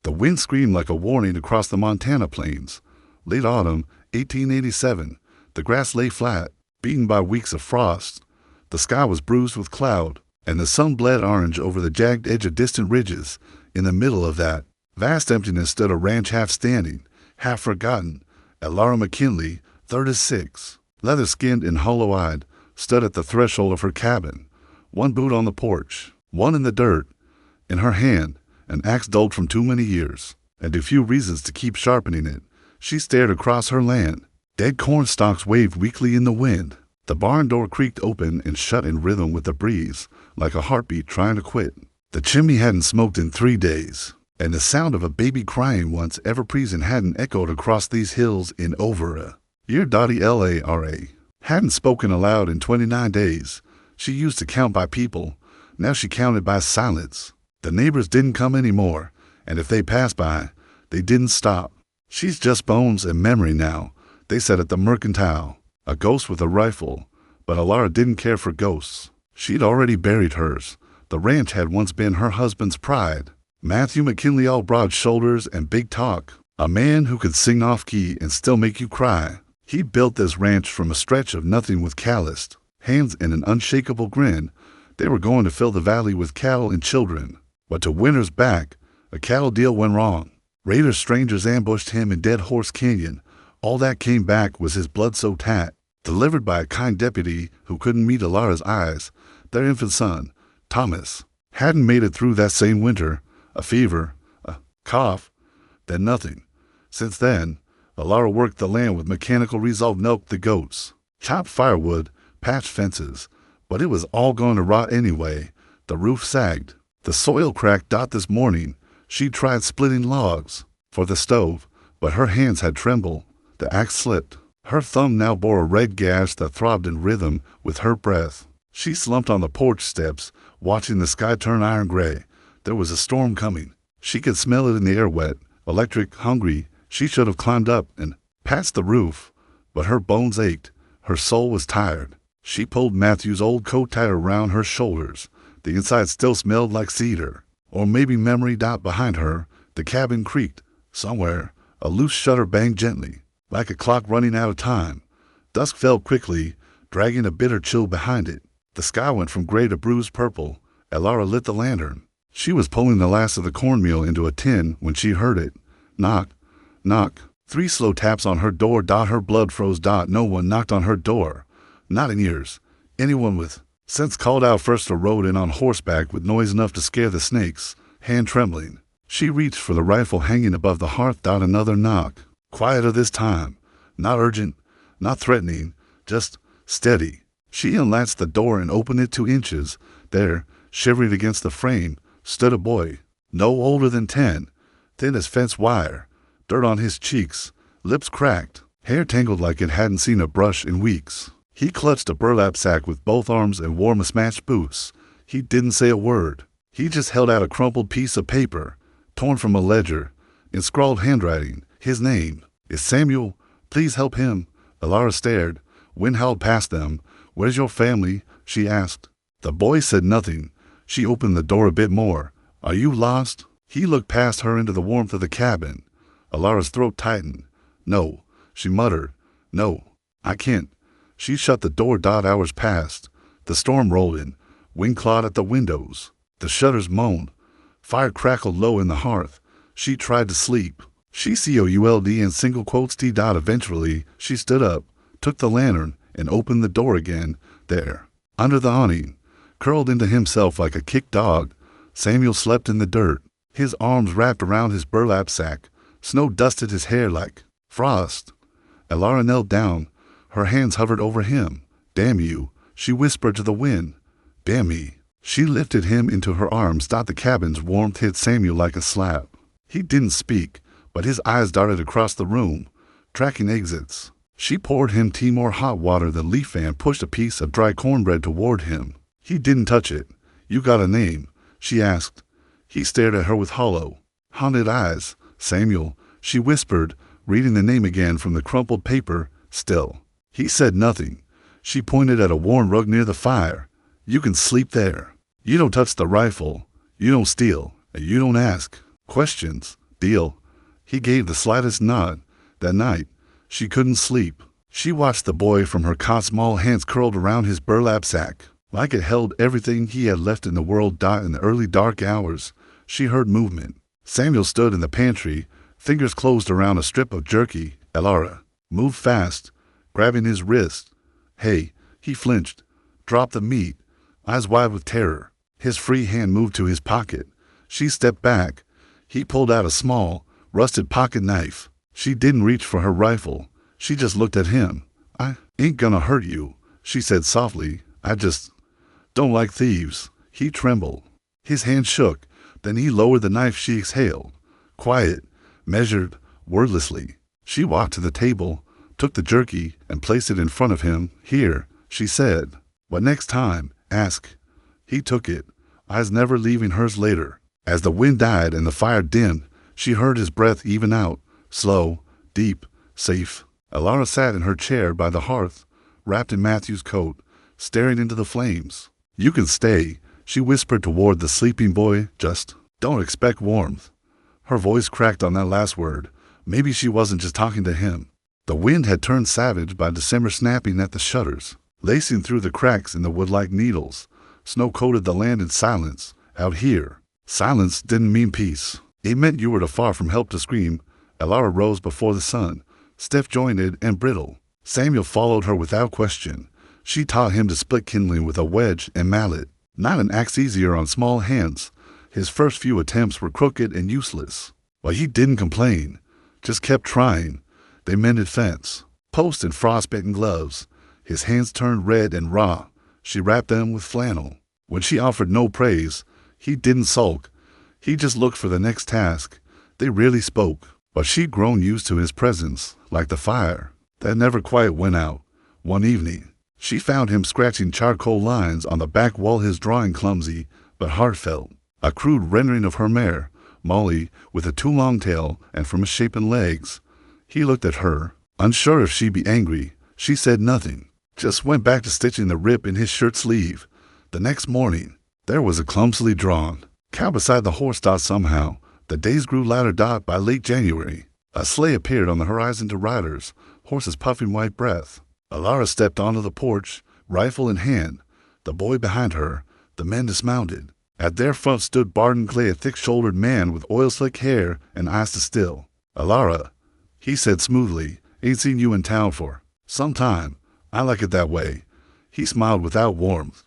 The wind screamed like a warning across the Montana plains. Late autumn, 1887, the grass lay flat, beaten by weeks of frost. The sky was bruised with cloud, and the sun bled orange over the jagged edge of distant ridges. In the middle of that vast emptiness stood a ranch half standing, half forgotten. Elara McKinley, 36, leather-skinned and hollow-eyed, stood at the threshold of her cabin, one boot on the porch, one in the dirt. In her hand, an axe dulled from too many years, and a few reasons to keep sharpening it. She stared across her land. Dead corn stalks waved weakly in the wind. The barn door creaked open and shut in rhythm with the breeze, like a heartbeat trying to quit. The chimney hadn't smoked in 3 days, and the sound of a baby crying once ever-present hadn't echoed across these hills in over a year. Elara hadn't spoken aloud in 29 days. She used to count by people. Now she counted by silence. The neighbors didn't come anymore, and if they passed by, they didn't stop. She's just bones and memory now, they said at the mercantile. A ghost with a rifle, but Elara didn't care for ghosts. She'd already buried hers. The ranch had once been her husband's pride. Matthew McKinley, all broad shoulders and big talk, a man who could sing off-key and still make you cry. He built this ranch from a stretch of nothing with calloused hands and an unshakable grin. They were going to fill the valley with cattle and children. But to Winter's back, a cattle deal went wrong. Raiders, strangers ambushed him in Dead Horse Canyon. All that came back was his blood-soaked hat, delivered by a kind deputy who couldn't meet Elara's eyes. Their infant son, Thomas, hadn't made it through that same winter. A fever, a cough, then nothing. Since then, Elara worked the land with mechanical resolve, milked the goats, chopped firewood, patched fences, but it was all going to rot anyway. The roof sagged. The soil cracked. This morning, she tried splitting logs for the stove, but her hands had trembled. The axe slipped. Her thumb now bore a red gash that throbbed in rhythm with her breath. She slumped on the porch steps, watching the sky turn iron gray. There was a storm coming. She could smell it in the air, wet, electric, hungry. She should have climbed up and patched the roof, but her bones ached. Her soul was tired. She pulled Matthew's old coat tight around her shoulders. The inside still smelled like cedar. Or maybe memory. Behind her, the cabin creaked. Somewhere, a loose shutter banged gently, like a clock running out of time. Dusk fell quickly, dragging a bitter chill behind it. The sky went from gray to bruised purple. Elara lit the lantern. She was pulling the last of the cornmeal into a tin when she heard it. Knock, knock. 3 slow taps on her door. Her blood froze. No one knocked on her door. Not in years. Anyone with sense called out first or rode in on horseback with noise enough to scare the snakes. Hand trembling, she reached for the rifle hanging above the hearth. Another knock. Quieter this time. Not urgent, not threatening, just steady. She unlatched the door and opened it 2 inches. There, shivering against the frame, stood a boy, no older than 10, thin as fence wire, dirt on his cheeks, lips cracked, hair tangled like it hadn't seen a brush in weeks. He clutched a burlap sack with both arms and wore mismatched boots. He didn't say a word. He just held out a crumpled piece of paper, torn from a ledger, in scrawled handwriting. His name is Samuel. Please help him. Elara stared. Wind howled past them. Where's your family? She asked. The boy said nothing. She opened the door a bit more. Are you lost? He looked past her into the warmth of the cabin. Elara's throat tightened. No, she muttered. No, I can't. She shut the door. Hours passed. The storm rolled in. Wind clawed at the windows. The shutters moaned. Fire crackled low in the hearth. She tried to sleep. She could in single quotes t. Eventually, she stood up, took the lantern, and opened the door again. There, under the awning, curled into himself like a kicked dog, Samuel slept in the dirt, his arms wrapped around his burlap sack. Snow dusted his hair like frost. Elara knelt down. Her hands hovered over him. Damn you, she whispered to the wind. Damn me. She lifted him into her arms. The cabin's warmth hit Samuel like a slap. He didn't speak, but his eyes darted across the room, tracking exits. She poured him tea, more hot water. The leaf fan pushed a piece of dry cornbread toward him. He didn't touch it. You got a name? She asked. He stared at her with hollow, haunted eyes. Samuel, she whispered, reading the name again from the crumpled paper. Still, he said nothing. She pointed at a worn rug near the fire. You can sleep there. You don't touch the rifle. You don't steal. And you don't ask questions. Deal. He gave the slightest nod. That night, she couldn't sleep. She watched the boy from her cot's small hands curled around his burlap sack, like it held everything he had left in the world. In the early dark hours, she heard movement. Samuel stood in the pantry, fingers closed around a strip of jerky. Elara moved fast, grabbing his wrist. Hey, he flinched, dropped the meat, eyes wide with terror. His free hand moved to his pocket. She stepped back. He pulled out a small, rusted pocket knife. She didn't reach for her rifle. She just looked at him. I ain't gonna hurt you, she said softly. I just don't like thieves. He trembled. His hand shook. Then he lowered the knife. She exhaled. Quiet, measured, wordlessly. She walked to the table, took the jerky, and placed it in front of him. Here, she said. But next time, ask. He took it, eyes never leaving hers later. As the wind died and the fire dimmed, she heard his breath even out, slow, deep, safe. Elara sat in her chair by the hearth, wrapped in Matthew's coat, staring into the flames. You can stay, she whispered toward the sleeping boy. Just don't expect warmth. Her voice cracked on that last word. Maybe she wasn't just talking to him. The wind had turned savage by December, snapping at the shutters, lacing through the cracks in the wood like needles. Snow coated the land in silence. Out here, silence didn't mean peace. It meant you were too far from help to scream. Elara rose before the sun, stiff-jointed and brittle. Samuel followed her without question. She taught him to split kindling with a wedge and mallet, not an axe easier on small hands. His first few attempts were crooked and useless, but he didn't complain, just kept trying. They mended fence, posts and frostbitten gloves. His hands turned red and raw. She wrapped them with flannel. When she offered no praise, he didn't sulk. He just looked for the next task. They rarely spoke, but she'd grown used to his presence, like the fire that never quite went out. One evening, she found him scratching charcoal lines on the back wall, his drawing clumsy but heartfelt. A crude rendering of her mare, Molly, with a too long tail and for misshapen legs. He looked at her, unsure if she'd be angry. She said nothing, just went back to stitching the rip in his shirt sleeve. The next morning, there was a clumsily drawn cow beside the horse. Somehow, the days grew lighter. By late January, a sleigh appeared on the horizon to riders, horses puffing white breath. Elara stepped onto the porch, rifle in hand, the boy behind her. The men dismounted. At their front stood Barton Clay, a thick-shouldered man with oil-slick hair and eyes to still. Elara, he said smoothly, ain't seen you in town for some time. I like it that way. He smiled without warmth.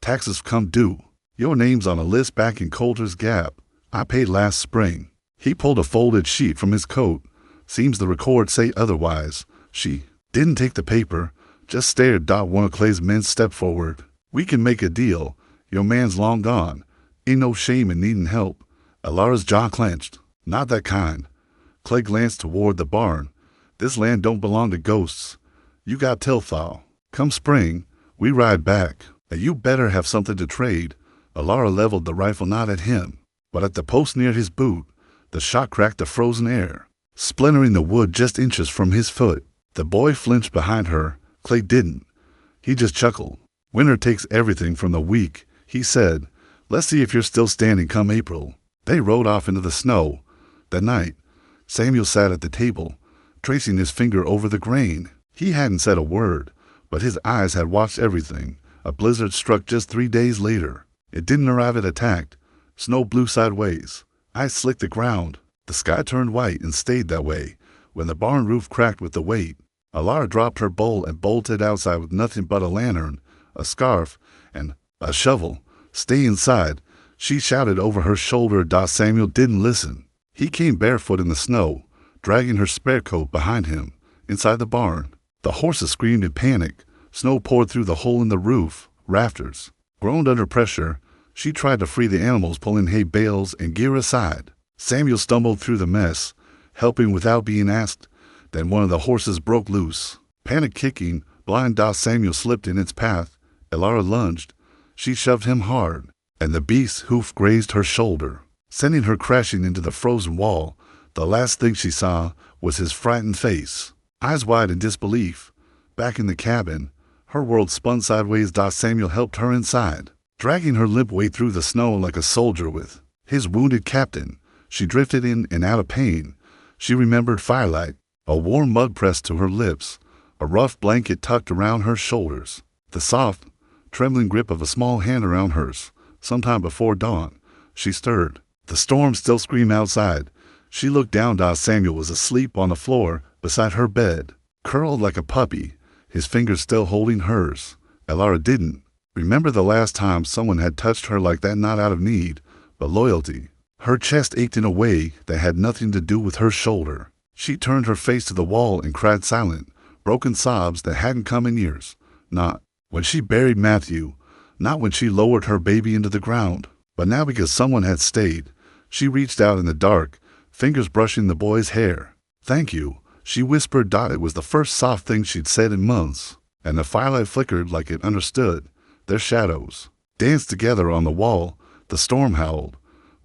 Taxes come due. Your name's on a list back in Coulter's Gap. I paid last spring. He pulled a folded sheet from his coat. Seems the records say otherwise. She didn't take the paper, just stared. One of Clay's men stepped forward. We can make a deal. Your man's long gone. Ain't no shame in needing help. Elara's jaw clenched. Not that kind. Clay glanced toward the barn. This land don't belong to ghosts. You got till thaw. Come spring, we ride back, and you better have something to trade. Elara leveled the rifle not at him, but at the post near his boot. The shot cracked the frozen air, splintering the wood just inches from his foot. The boy flinched behind her. Clay didn't. He just chuckled. Winter takes everything from the weak, he said. Let's see if you're still standing come April. They rode off into the snow. That night, Samuel sat at the table, tracing his finger over the grain. He hadn't said a word, but his eyes had watched everything. A blizzard struck just 3 days later. It didn't arrive at attacked. Snow blew sideways. Ice slicked the ground. The sky turned white and stayed that way. When the barn roof cracked with the weight, Elara dropped her bowl and bolted outside with nothing but a lantern, a scarf, and a shovel. Stay inside, she shouted over her shoulder. Samuel didn't listen. He came barefoot in the snow, dragging her spare coat behind him. Inside the barn, the horses screamed in panic. Snow poured through the hole in the roof. Rafters groaned under pressure. She tried to free the animals, pulling hay bales and gear aside. Samuel stumbled through the mess, helping without being asked. Then one of the horses broke loose. Panic kicking, blind, Samuel slipped in its path. Elara lunged. She shoved him hard, and the beast's hoof grazed her shoulder, sending her crashing into the frozen wall. The last thing she saw was his frightened face, eyes wide in disbelief. Back in the cabin, her world spun sideways. Samuel helped her inside, dragging her limp way through the snow like a soldier with his wounded captain. She drifted in and out of pain. She remembered firelight, a warm mug pressed to her lips, a rough blanket tucked around her shoulders, the soft, trembling grip of a small hand around hers. Sometime before dawn, she stirred. The storm still screamed outside. She looked down. Samuel was asleep on the floor beside her bed, curled like a puppy, his fingers still holding hers. Elara didn't remember the last time someone had touched her like that, not out of need, but loyalty. Her chest ached in a way that had nothing to do with her shoulder. She turned her face to the wall and cried silent, broken sobs that hadn't come in years. Not when she buried Matthew, not when she lowered her baby into the ground, but now because someone had stayed. She reached out in the dark, fingers brushing the boy's hair. "Thank you," she whispered. It was the first soft thing she'd said in months, and the firelight flickered like it understood. Their shadows danced together on the wall. The storm howled,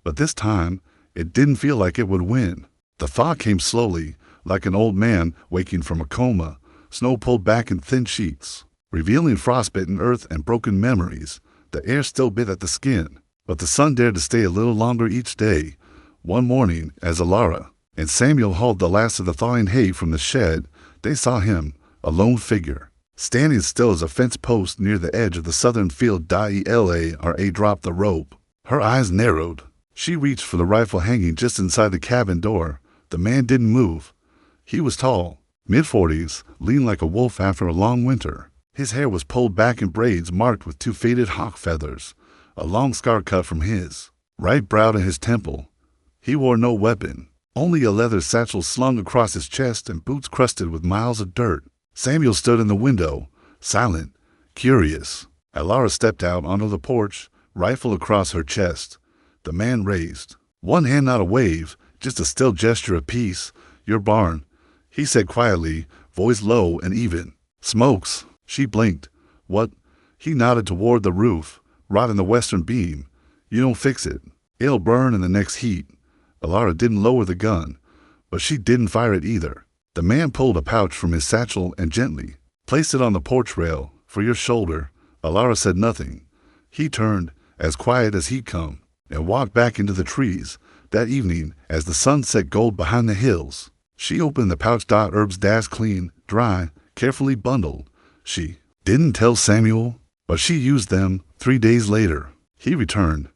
but this time it didn't feel like it would win. The thaw came slowly, like an old man waking from a coma. Snow pulled back in thin sheets, revealing frostbitten earth and broken memories. The air still bit at the skin, but the sun dared to stay a little longer each day. One morning, as Elara and Samuel hauled the last of the thawing hay from the shed, they saw him, a lone figure, standing still as a fence post near the edge of the southern field. Elara dropped the rope. Her eyes narrowed. She reached for the rifle hanging just inside the cabin door. The man didn't move. He was tall, mid-40s, lean like a wolf after a long winter. His hair was pulled back in braids marked with two faded hawk feathers, a long scar cut from his right brow to his temple. He wore no weapon, only a leather satchel slung across his chest and boots crusted with miles of dirt. Samuel stood in the window, silent, curious. Elara stepped out onto the porch, rifle across her chest. The man raised one hand, not a wave, just a still gesture of peace. "Your barn," he said quietly, voice low and even. "Smokes." She blinked. "What?" He nodded toward the roof, rot in the western beam. "You don't fix it. It'll burn in the next heat." Elara didn't lower the gun, but she didn't fire it either. The man pulled a pouch from his satchel and gently placed it on the porch rail. "For your shoulder." Elara said nothing. He turned, as quiet as he'd come, and walked back into the trees. That evening, as the sun set gold behind the hills, she opened the pouch. Herbs dashed clean, dry, carefully bundled. She didn't tell Samuel, but she used them. 3 days later, he returned.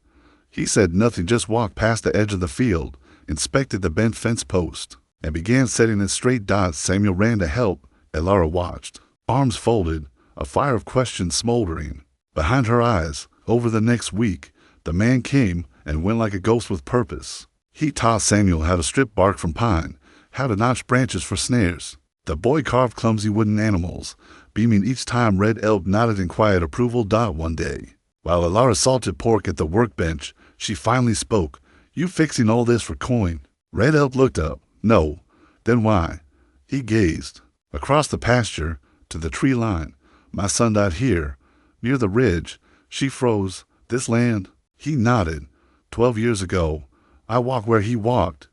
He said nothing, just walked past the edge of the field, inspected the bent fence post, and began setting it straight. Samuel ran to help. Elara watched, arms folded, a fire of questions smoldering behind her eyes. Over the next week, the man came and went like a ghost with purpose. He taught Samuel how to strip bark from pine, how to notch branches for snares. The boy carved clumsy wooden animals, beaming each time Red Elk nodded in quiet approval. One day, while Elara salted pork at the workbench, she finally spoke. "You fixing all this for coin?" Red Elk looked up. "No." "Then why?" He gazed across the pasture to the tree line. "My son died here, near the ridge." She froze. "This land?" He nodded. 12 years ago. I walked where he walked."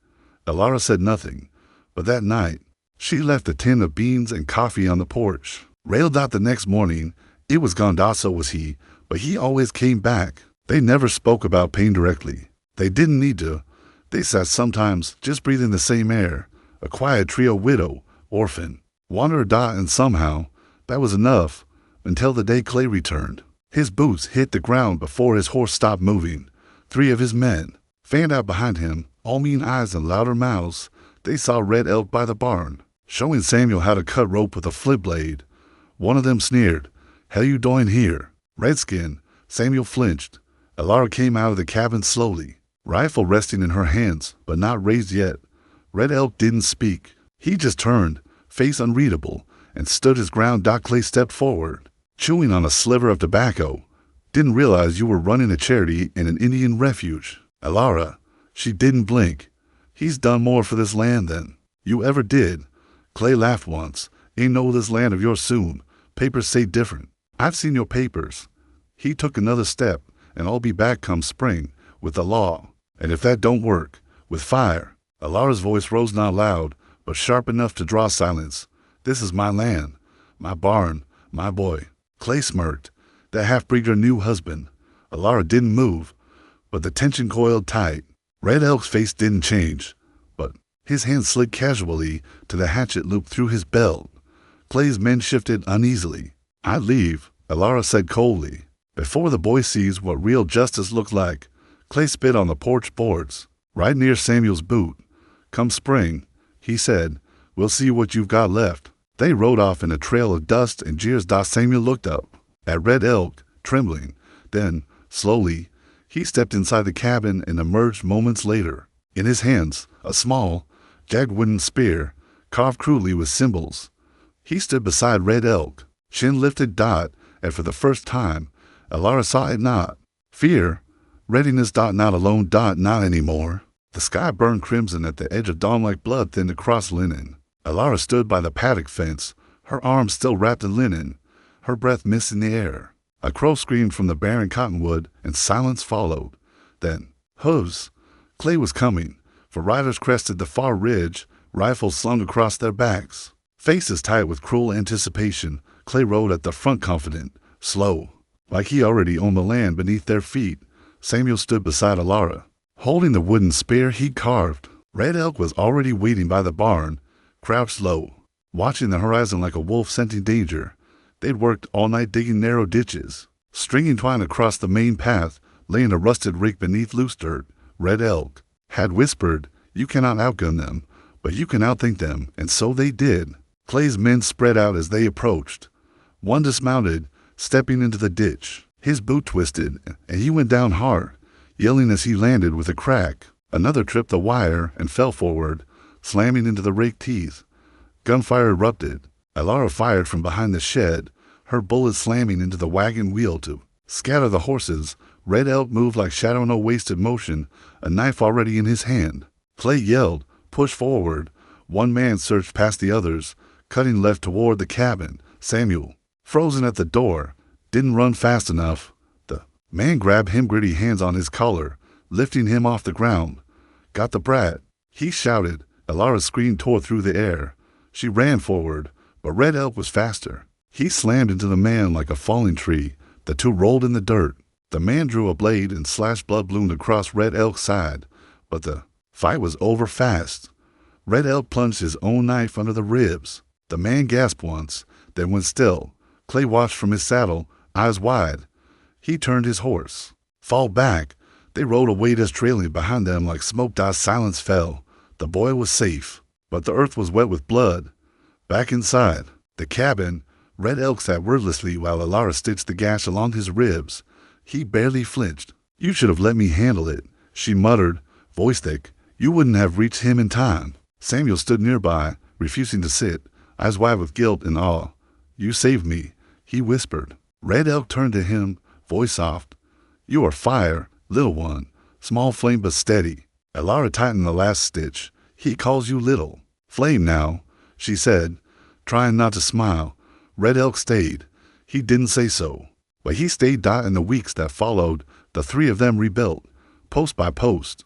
Elara said nothing, but that night, she left a tin of beans and coffee on the porch. Railed out the next morning. It was gone. So was he, but he always came back. They never spoke about pain directly. They didn't need to. They sat sometimes, just breathing the same air. A quiet trio: widow, orphan, wanderer. And somehow, that was enough, until the day Clay returned. His boots hit the ground before his horse stopped moving. 3 of his men fanned out behind him, all mean eyes and louder mouths. They saw Red Elk by the barn, showing Samuel how to cut rope with a flip blade. One of them sneered, "Hell you doing here, Redskin?" Samuel flinched. Elara came out of the cabin slowly, rifle resting in her hands, but not raised yet. Red Elk didn't speak. He just turned, face unreadable, and stood his ground. Clay stepped forward, chewing on a sliver of tobacco. "Didn't realize you were running a charity in an Indian refuge." Elara, she didn't blink. "He's done more for this land than you ever did." Clay laughed once. "Ain't know this land of yours soon. Papers say different." "I've seen your papers." He took another step. "And I'll be back come spring, with the law. And if that don't work, with fire." Elara's voice rose, not loud, but sharp enough to draw silence. "This is my land, my barn, my boy." Clay smirked. "That half-breed your new husband." Elara didn't move, but the tension coiled tight. Red Elk's face didn't change, but his hand slid casually to the hatchet loop through his belt. Clay's men shifted uneasily. "I'd leave," Elara said coldly. "Before the boy sees what real justice looked like." Clay spit on the porch boards, right near Samuel's boot. "Come spring," he said, "we'll see what you've got left." They rode off in a trail of dust and jeers. Samuel looked up at Red Elk, trembling. Then, slowly, he stepped inside the cabin and emerged moments later. In his hands, a small, jagged wooden spear, carved crudely with symbols. He stood beside Red Elk, chin lifted. And for the first time, Elara saw it not fear, readiness. Not alone. Not anymore. The sky burned crimson at the edge of dawn like blood thinned across linen. Elara stood by the paddock fence, her arms still wrapped in linen, her breath mist in the air. A crow screamed from the barren cottonwood, and silence followed. Then, hooves! Clay was coming, for riders crested the far ridge, rifles slung across their backs. Faces tight with cruel anticipation, Clay rode at the front confident, slow, like he already owned the land beneath their feet. Samuel stood beside Elara, holding the wooden spear he'd carved. Red Elk was already waiting by the barn, crouched low, watching the horizon like a wolf scenting danger. They'd worked all night digging narrow ditches, stringing twine across the main path, laying a rusted rake beneath loose dirt. Red Elk had whispered, "You cannot outgun them, but you can outthink them," and so they did. Clay's men spread out as they approached. One dismounted, stepping into the ditch. His boot twisted, and he went down hard, yelling as he landed with a crack. Another tripped the wire and fell forward, slamming into the rake teeth. Gunfire erupted. Elara fired from behind the shed, her bullets slamming into the wagon wheel to scatter the horses. Red Elk moved like shadow in a wasted motion, a knife already in his hand. Clay yelled, "Push forward." One man surged past the others, cutting left toward the cabin. Samuel, frozen at the door, didn't run fast enough. The man grabbed him, gritty hands on his collar, lifting him off the ground. "Got the brat," he shouted. Elara's scream tore through the air. She ran forward, but Red Elk was faster. He slammed into the man like a falling tree. The two rolled in the dirt. The man drew a blade and slashed. Blood bloomed across Red Elk's side, but the fight was over fast. Red Elk plunged his own knife under the ribs. The man gasped once, then went still. Clay watched from his saddle, eyes wide. He turned his horse. "Fall back." They rode a weight as trailing behind them like smoke. Silence fell. The boy was safe, but the earth was wet with blood. Back inside the cabin, Red Elk sat wordlessly while Elara stitched the gash along his ribs. He barely flinched. "You should have let me handle it," she muttered, voice thick. "You wouldn't have reached him in time." Samuel stood nearby, refusing to sit, eyes wide with guilt and awe. "You saved me," he whispered. Red Elk turned to him, voice soft. "You are fire, little one, small flame but steady." Elara tightened the last stitch. "He calls you little." "Flame now," she said, trying not to smile. Red Elk stayed. He didn't say so, but he stayed. In the weeks that followed, the three of them rebuilt, post by post,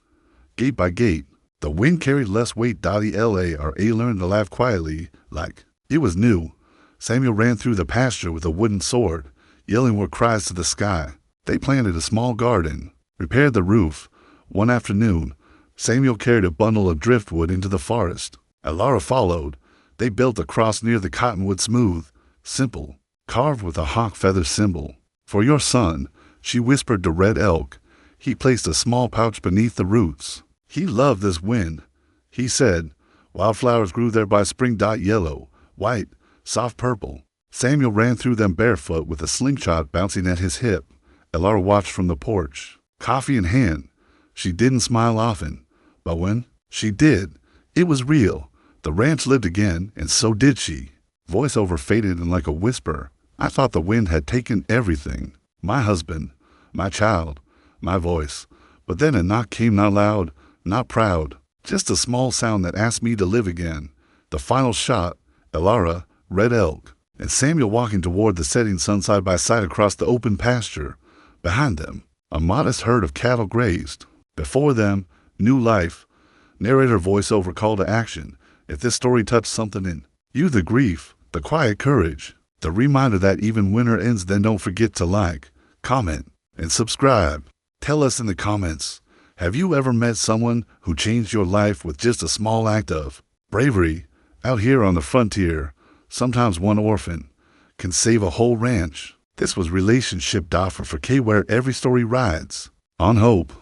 gate by gate. The wind carried less weight. Elara learned to laugh quietly, like it was new. Samuel ran through the pasture with a wooden sword, yelling war cries to the sky. They planted a small garden, repaired the roof. One afternoon, Samuel carried a bundle of driftwood into the forest. Elara followed. They built a cross near the cottonwood, smooth, simple, carved with a hawk feather symbol. "For your son," she whispered to Red Elk. He placed a small pouch beneath the roots. "He loved this wind," he said. Wildflowers grew there by spring. Yellow, white, soft purple. Samuel ran through them barefoot with a slingshot bouncing at his hip. Elara watched from the porch, coffee in hand. She didn't smile often, but when she did, it was real. The ranch lived again, and so did she. Voiceover faded and like a whisper. "I thought the wind had taken everything. My husband, my child, my voice. But then a knock came, not loud, not proud, just a small sound that asked me to live again." The final shot, Elara, Red Elk, and Samuel walking toward the setting sun side by side across the open pasture. Behind them, a modest herd of cattle grazed. Before them, new life. Narrator voiceover call to action. If this story touched something in you, the grief, the quiet courage, the reminder that even winter ends, then don't forget to like, comment, and subscribe. Tell us in the comments, Have you ever met someone who changed your life with just a small act of bravery? Out here on the frontier, sometimes one orphan can save a whole ranch. This was Relationship Doffer for K, where every story rides on hope.